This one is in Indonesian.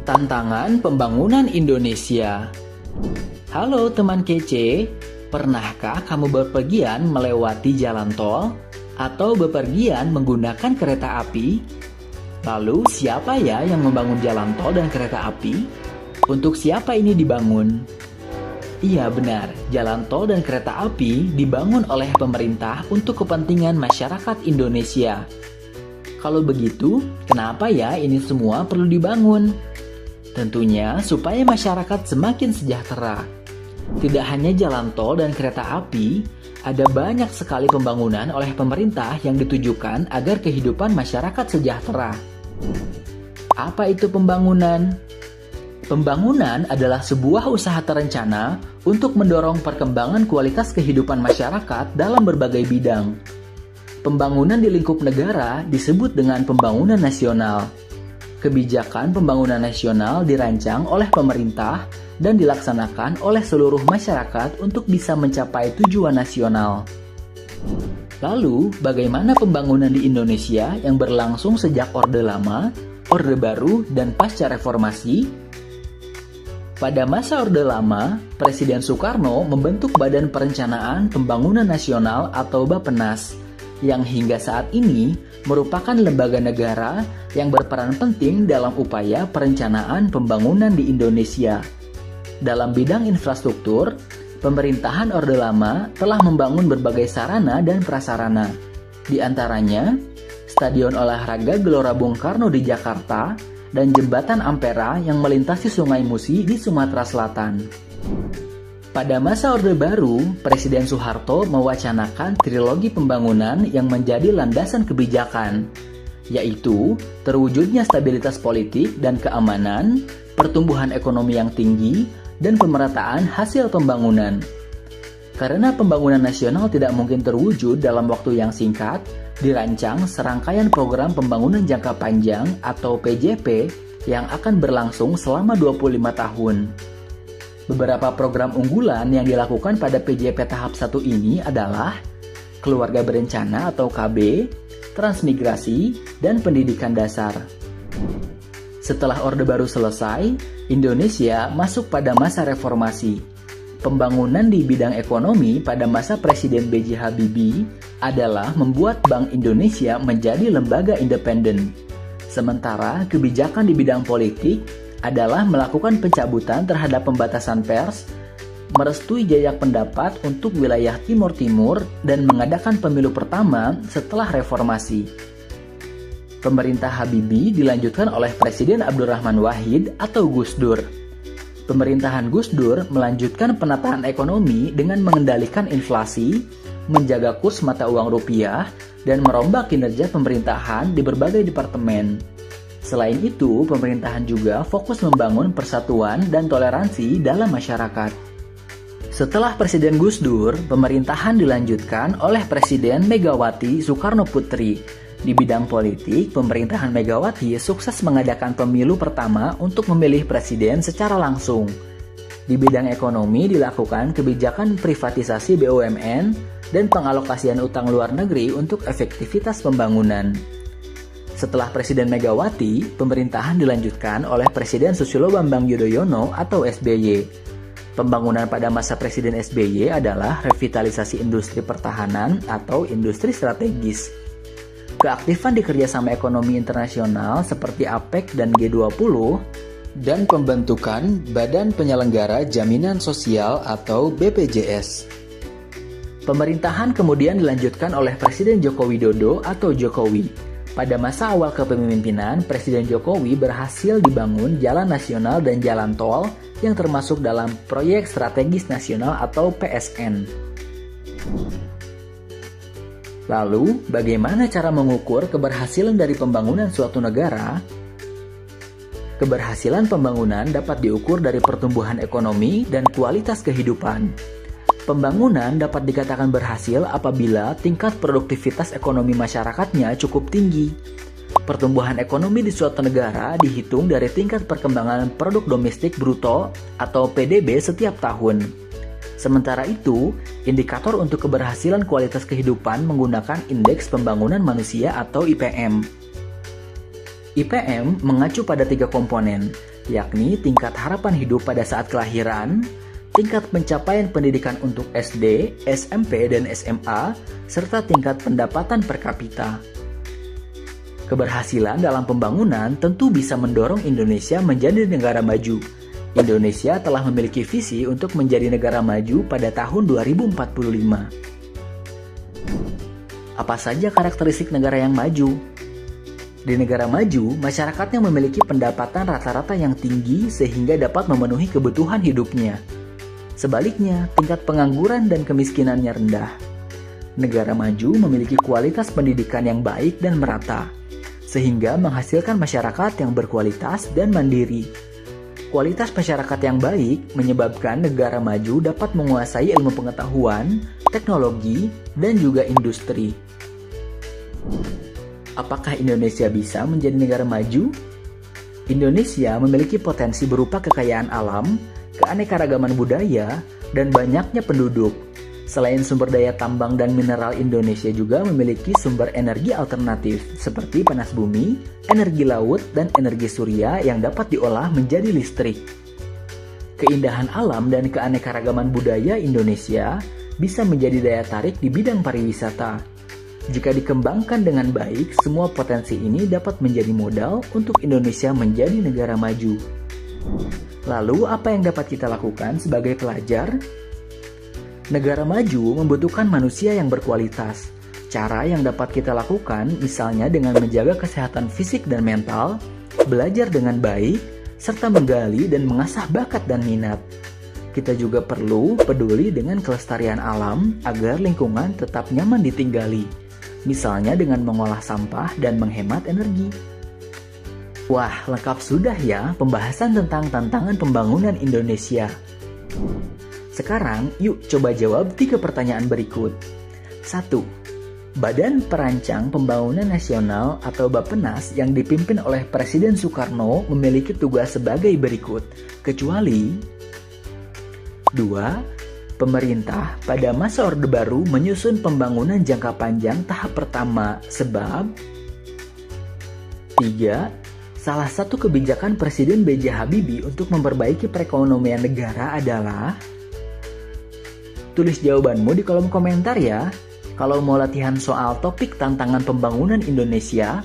Tantangan pembangunan Indonesia. Halo teman kece, pernahkah kamu bepergian melewati jalan tol atau bepergian menggunakan kereta api? Lalu siapa ya yang membangun jalan tol dan kereta api? Untuk siapa ini dibangun? Iya benar, jalan tol dan kereta api dibangun oleh pemerintah untuk kepentingan masyarakat Indonesia. Kalau begitu, kenapa ya ini semua perlu dibangun? Tentunya supaya masyarakat semakin sejahtera. Tidak hanya jalan tol dan kereta api, ada banyak sekali pembangunan oleh pemerintah yang ditujukan agar kehidupan masyarakat sejahtera. Apa itu pembangunan? Pembangunan adalah sebuah usaha terencana untuk mendorong perkembangan kualitas kehidupan masyarakat dalam berbagai bidang. Pembangunan di lingkup negara disebut dengan pembangunan nasional. Kebijakan pembangunan nasional dirancang oleh pemerintah dan dilaksanakan oleh seluruh masyarakat untuk bisa mencapai tujuan nasional. Lalu, bagaimana pembangunan di Indonesia yang berlangsung sejak Orde Lama, Orde Baru, dan pasca reformasi? Pada masa Orde Lama, Presiden Soekarno membentuk Badan Perencanaan Pembangunan Nasional atau Bappenas, yang hingga saat ini merupakan lembaga negara yang berperan penting dalam upaya perencanaan pembangunan di Indonesia. Dalam bidang infrastruktur, pemerintahan Orde Lama telah membangun berbagai sarana dan prasarana. Di antaranya, Stadion Olahraga Gelora Bung Karno di Jakarta dan Jembatan Ampera yang melintasi Sungai Musi di Sumatera Selatan. Pada masa Orde Baru, Presiden Soeharto mewacanakan trilogi pembangunan yang menjadi landasan kebijakan, yaitu terwujudnya stabilitas politik dan keamanan, pertumbuhan ekonomi yang tinggi, dan pemerataan hasil pembangunan. Karena pembangunan nasional tidak mungkin terwujud dalam waktu yang singkat, dirancang serangkaian program pembangunan jangka panjang atau PJP yang akan berlangsung selama 25 tahun. Beberapa program unggulan yang dilakukan pada PJP tahap 1 ini adalah Keluarga Berencana atau KB, Transmigrasi, dan Pendidikan Dasar. Setelah Orde Baru selesai, Indonesia masuk pada masa reformasi. Pembangunan di bidang ekonomi pada masa Presiden B.J. Habibie adalah membuat Bank Indonesia menjadi lembaga independen. Sementara kebijakan di bidang politik adalah melakukan pencabutan terhadap pembatasan pers, merestui jajak pendapat untuk wilayah Timur Timur, dan mengadakan pemilu pertama setelah reformasi. Pemerintah Habibie dilanjutkan oleh Presiden Abdurrahman Wahid atau Gus Dur. Pemerintahan Gus Dur melanjutkan penataan ekonomi dengan mengendalikan inflasi, menjaga kurs mata uang rupiah, dan merombak kinerja pemerintahan di berbagai departemen. Selain itu, pemerintahan juga fokus membangun persatuan dan toleransi dalam masyarakat. Setelah Presiden Gus Dur, pemerintahan dilanjutkan oleh Presiden Megawati Soekarno Putri. Di bidang politik, pemerintahan Megawati sukses mengadakan pemilu pertama untuk memilih presiden secara langsung. Di bidang ekonomi dilakukan kebijakan privatisasi BUMN dan pengalokasian utang luar negeri untuk efektivitas pembangunan. Setelah Presiden Megawati, pemerintahan dilanjutkan oleh Presiden Susilo Bambang Yudhoyono atau SBY. Pembangunan pada masa Presiden SBY adalah revitalisasi industri pertahanan atau industri strategis. Keaktifan di kerjasama ekonomi internasional seperti APEC dan G20, dan pembentukan Badan Penyelenggara Jaminan Sosial atau BPJS. Pemerintahan kemudian dilanjutkan oleh Presiden Joko Widodo atau Jokowi. Pada masa awal kepemimpinan, Presiden Jokowi berhasil dibangun jalan nasional dan jalan tol yang termasuk dalam Proyek Strategis Nasional atau PSN. Lalu, bagaimana cara mengukur keberhasilan dari pembangunan suatu negara? Keberhasilan pembangunan dapat diukur dari pertumbuhan ekonomi dan kualitas kehidupan. Pembangunan dapat dikatakan berhasil apabila tingkat produktivitas ekonomi masyarakatnya cukup tinggi. Pertumbuhan ekonomi di suatu negara dihitung dari tingkat perkembangan produk domestik bruto atau PDB setiap tahun. Sementara itu, indikator untuk keberhasilan kualitas kehidupan menggunakan Indeks Pembangunan Manusia atau IPM. IPM mengacu pada 3 komponen, yakni tingkat harapan hidup pada saat kelahiran, tingkat pencapaian pendidikan untuk SD, SMP, dan SMA, serta tingkat pendapatan per kapita. Keberhasilan dalam pembangunan tentu bisa mendorong Indonesia menjadi negara maju. Indonesia telah memiliki visi untuk menjadi negara maju pada tahun 2045. Apa saja karakteristik negara yang maju? Di negara maju, masyarakatnya memiliki pendapatan rata-rata yang tinggi sehingga dapat memenuhi kebutuhan hidupnya. Sebaliknya, tingkat pengangguran dan kemiskinannya rendah. Negara maju memiliki kualitas pendidikan yang baik dan merata, sehingga menghasilkan masyarakat yang berkualitas dan mandiri. Kualitas masyarakat yang baik menyebabkan negara maju dapat menguasai ilmu pengetahuan, teknologi, dan juga industri. Apakah Indonesia bisa menjadi negara maju? Indonesia memiliki potensi berupa kekayaan alam, keanekaragaman budaya, dan banyaknya penduduk. Selain sumber daya tambang dan mineral, Indonesia juga memiliki sumber energi alternatif seperti panas bumi, energi laut, dan energi surya yang dapat diolah menjadi listrik. Keindahan alam dan keanekaragaman budaya Indonesia bisa menjadi daya tarik di bidang pariwisata. Jika dikembangkan dengan baik, semua potensi ini dapat menjadi modal untuk Indonesia menjadi negara maju. Lalu, apa yang dapat kita lakukan sebagai pelajar? Negara maju membutuhkan manusia yang berkualitas. Cara yang dapat kita lakukan misalnya dengan menjaga kesehatan fisik dan mental, belajar dengan baik, serta menggali dan mengasah bakat dan minat. Kita juga perlu peduli dengan kelestarian alam agar lingkungan tetap nyaman ditinggali. Misalnya dengan mengolah sampah dan menghemat energi. Wah, lengkap sudah ya pembahasan tentang tantangan pembangunan Indonesia. Sekarang, yuk coba jawab 3 pertanyaan berikut. 1. Badan Perancang Pembangunan Nasional atau Bappenas yang dipimpin oleh Presiden Soekarno memiliki tugas sebagai berikut, kecuali 2. Pemerintah pada masa Orde Baru menyusun pembangunan jangka panjang tahap pertama sebab 3. Salah satu kebijakan Presiden B.J. Habibie untuk memperbaiki perekonomian negara adalah. Tulis jawabanmu di kolom komentar ya. Kalau mau latihan soal topik tantangan pembangunan Indonesia,